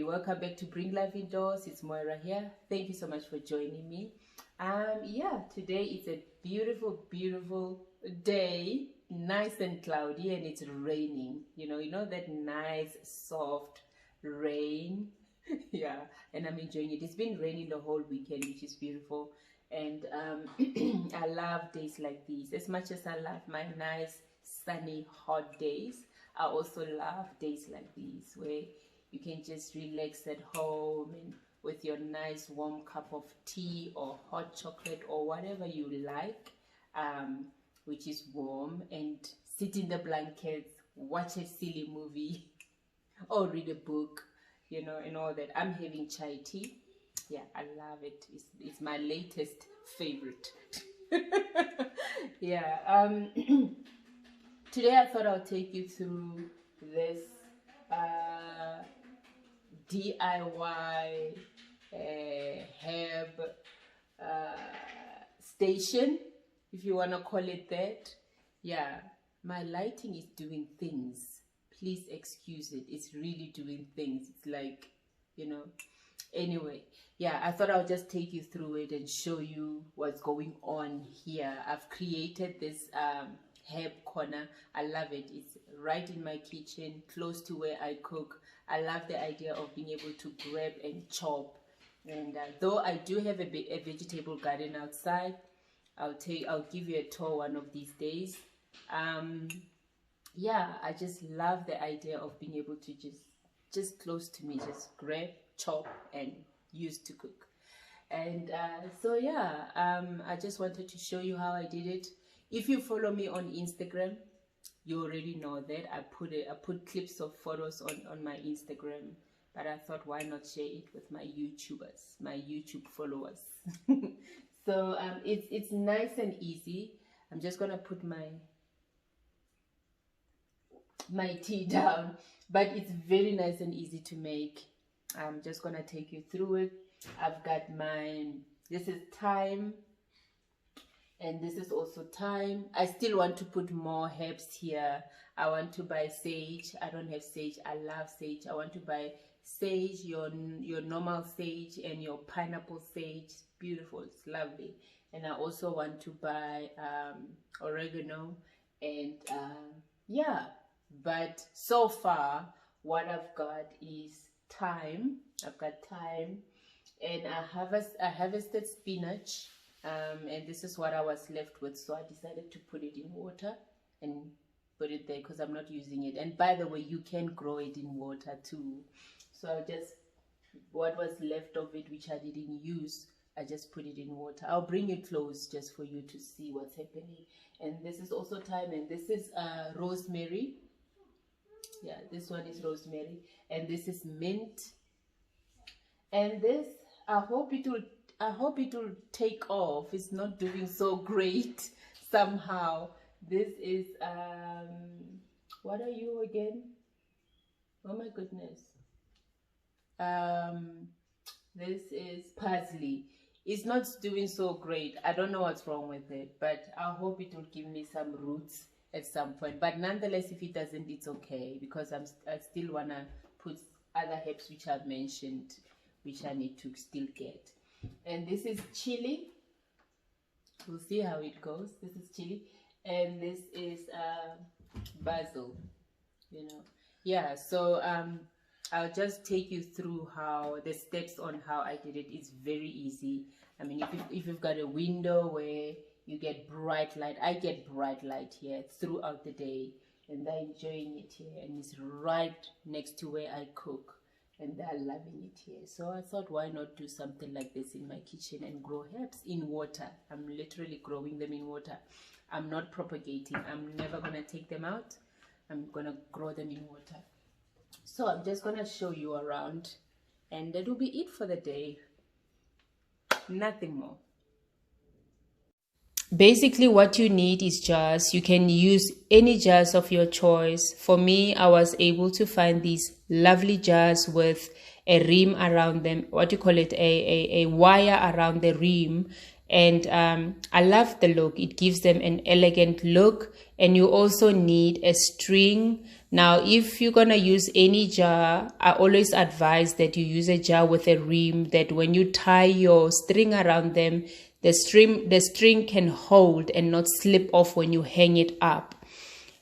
welcome back to Bring Life Indoors. It's Moira here. Thank you so much for joining me. Yeah, today is a beautiful day, nice and cloudy, and it's raining. You know that nice soft rain. Yeah, and I'm enjoying it. It's been raining the whole weekend, which is beautiful. And I love days like these. As much as I love my nice sunny hot days, I also love days like these where you can just relax at home and with your nice warm cup of tea or hot chocolate or whatever you like, which is warm, and sit in the blankets, watch a silly movie or read a book, and all that. I'm having chai tea. Yeah, I love it. It's my latest favorite. Yeah. Today I thought I'll take you through this DIY herb station, if you want to call it that. Yeah, my lighting is doing things. Please excuse it. It's really doing things. It's like, anyway, yeah, I thought I'll just take you through it and show you what's going on here. I've created this herb corner. I love it. It's right in my kitchen, close to where I cook. I love the idea of being able to grab and chop. And though I do have a vegetable garden outside, I'll give you a tour one of these days. Yeah, I just love the idea of being able to just close to me, just grab, chop, and use to cook. And so yeah, I just wanted to show you how I did it. If you follow me on Instagram, you already know that I put clips of photos on my Instagram, but I thought, why not share it with my YouTubers, my YouTube followers? So it's nice and easy. I'm just gonna put my tea down, but it's very nice and easy to make. I'm just gonna take you through it. I've got this is thyme, and this is also thyme. I still want to put more herbs here. I want to buy sage. I don't have sage. I love sage. I want to buy sage, your normal sage and your pineapple sage. It's beautiful. It's lovely. And I also want to buy oregano and yeah. But so far, what I've got is thyme. I've got thyme, and I harvested spinach. And this is what I was left with, so I decided to put it in water and put it there because I'm not using it. And by the way, you can grow it in water too. So what was left of it, which I didn't use, I just put it in water. I'll bring it close just for you to see what's happening. And this is also thyme, and this is rosemary. Yeah, this one is rosemary, and this is mint. And this, I hope it will take off. It's not doing so great somehow. This is what are you again? Oh my goodness. This is parsley. It's not doing so great. I don't know what's wrong with it, but I hope it will give me some roots at some point. But nonetheless, if it doesn't, it's okay, because I still wanna put other herbs which I've mentioned, which I need to still get. And this is chili. We'll see how it goes. This is chili, and this is basil. Yeah. So I'll just take you through how the steps on how I did it. It's very easy. I mean, if you've got a window where you get bright light, I get bright light here throughout the day, and I'm enjoying it here, and it's right next to where I cook. And they're loving it here. So I thought, why not do something like this in my kitchen and grow herbs in water? I'm literally growing them in water. I'm not propagating. I'm never going to take them out. I'm going to grow them in water. So I'm just going to show you around, and that will be it for the day. Nothing more. Basically, what you need is jars. You can use any jars of your choice. For me, I was able to find these lovely jars with a rim around them. What you call it, a wire around the rim, And I love the look. It gives them an elegant look. And you also need a string. Now, if you're gonna use any jar, I always advise that you use a jar with a rim, that when you tie your string around them, the string can hold and not slip off when you hang it up.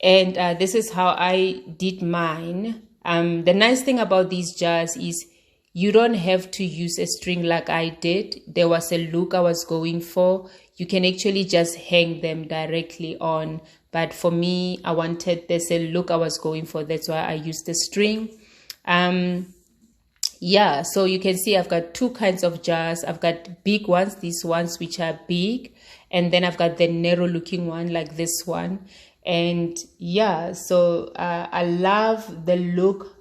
And this is how I did mine. The nice thing about these jars is you don't have to use a string like I did. There was a look I was going for. You can actually just hang them directly on. But for me, there's a look I was going for. That's why I used the string. Yeah, so you can see I've got two kinds of jars. I've got big ones, these ones which are big. And then I've got the narrow looking one like this one. And yeah, so I love the look.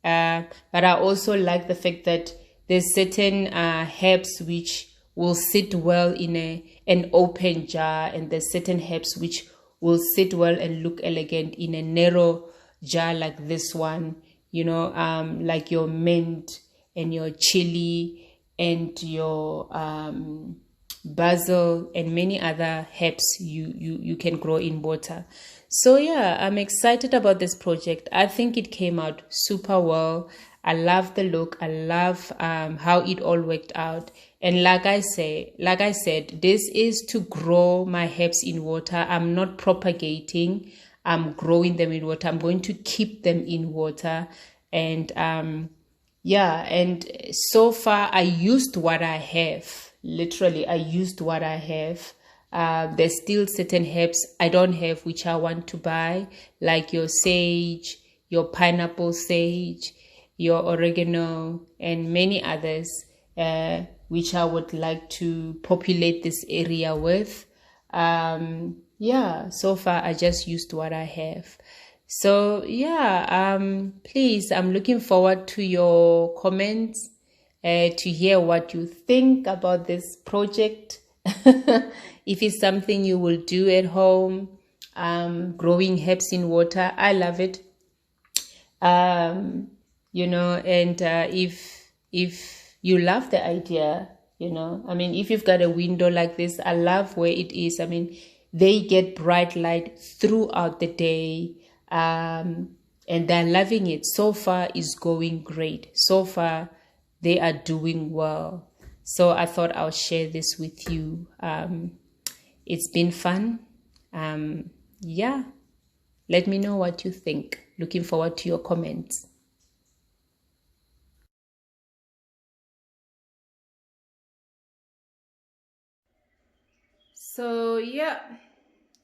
But I also like the fact that there's certain herbs which will sit well in an open jar, and there's certain herbs which will sit well and look elegant in a narrow jar like this one, you know, like your mint and your chili and your basil and many other herbs you can grow in water. So yeah, I'm excited about this project. I think it came out super well. I love the look. I love how it all worked out. And like I said, this is to grow my herbs in water. I'm not propagating. I'm growing them in water. I'm going to keep them in water. And yeah, and so far I used what I have. Literally, I used what I have. There's still certain herbs I don't have which I want to buy, like your sage, your pineapple sage, your oregano, and many others which I would like to populate this area with. Yeah, so far I just used what I have. So yeah, please, I'm looking forward to your comments, to hear what you think about this project. If it's something you will do at home, growing herbs in water, I love it. You know, and if you love the idea, you know, I mean, if you've got a window like this, I love where it is. I mean, they get bright light throughout the day, and they're loving it. So far, it's going great. So far, they are doing well. So I thought I'll share this with you. It's been fun. Yeah, let me know what you think. Looking forward to your comments. So yeah,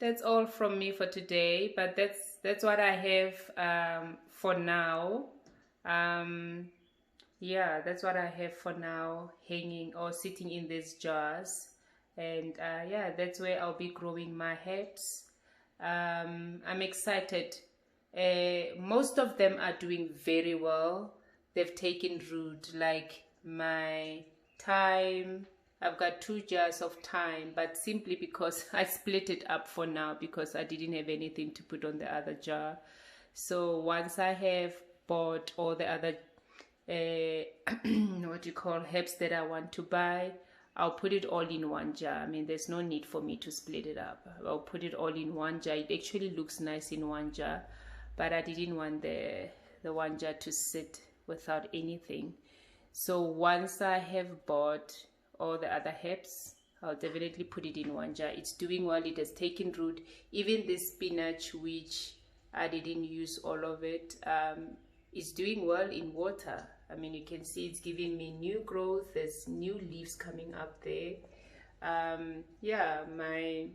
that's all from me for today. But that's what I have for now. Yeah, that's what I have for now, hanging or sitting in these jars. And yeah, that's where I'll be growing my herbs. I'm excited. Most of them are doing very well. They've taken root, like my thyme. I've got 2 jars of thyme, but simply because I split it up for now because I didn't have anything to put on the other jar. So once I have bought all the other what you call herbs that I want to buy, I'll put it all in one jar. I mean, there's no need for me to split it up. I'll put it all in one jar. It actually looks nice in one jar, but I didn't want the one jar to sit without anything. So once I have bought all the other herbs, I'll definitely put it in one jar. It's doing well. It has taken root. Even this spinach, which I didn't use all of it, is doing well in water. I mean, you can see it's giving me new growth. There's new leaves coming up there. Yeah, my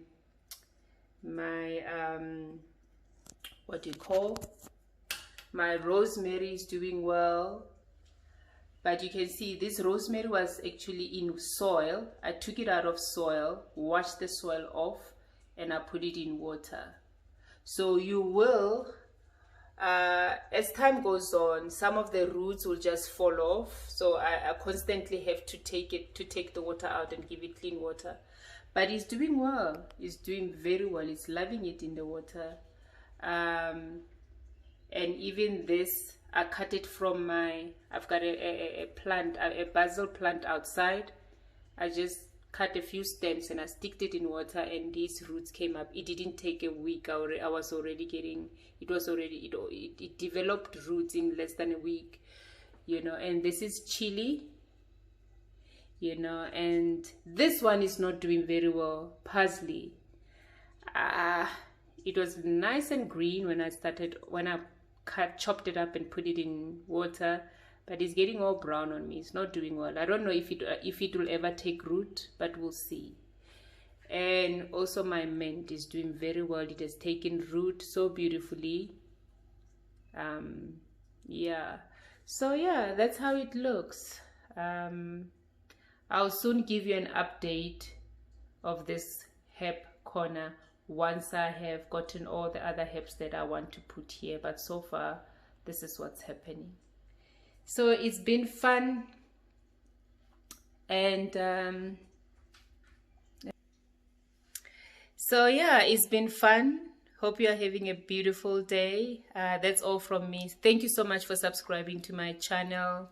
what do you call, my rosemary is doing well. But you can see this rosemary was actually in soil. I took it out of soil, washed the soil off, and I put it in water. So you will, as time goes on, some of the roots will just fall off. So I constantly have to take the water out and give it clean water. But it's doing well. It's doing very well. It's loving it in the water. And even this, I cut it from I've got a plant, a basil plant outside. I just cut a few stems and I sticked it in water, and these roots came up. It didn't take a week. I was already getting, it developed roots in less than a week, you know. And this is chili, you know, and this one is not doing very well. Parsley, it was nice and green when I chopped it up and put it in water, but it's getting all brown on me. It's not doing well. I don't know if it will ever take root, but we'll see. And also my mint is doing very well. It has taken root so beautifully. Yeah, so yeah, that's how it looks. I'll soon give you an update of this herb corner once I have gotten all the other herbs that I want to put here, but so far this is what's happening. So it's been fun, and so yeah, it's been fun. Hope you are having a beautiful day. That's all from me. Thank you so much for subscribing to my channel.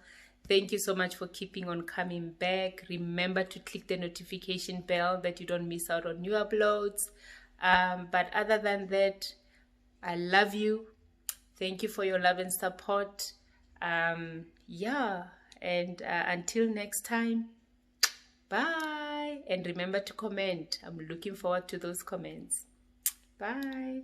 Thank you so much for keeping on coming back. Remember to click the notification bell that you don't miss out on new uploads. But other than that, I love you. Thank you for your love and support. Yeah, and until next time, bye. And remember to comment. I'm looking forward to those comments. Bye.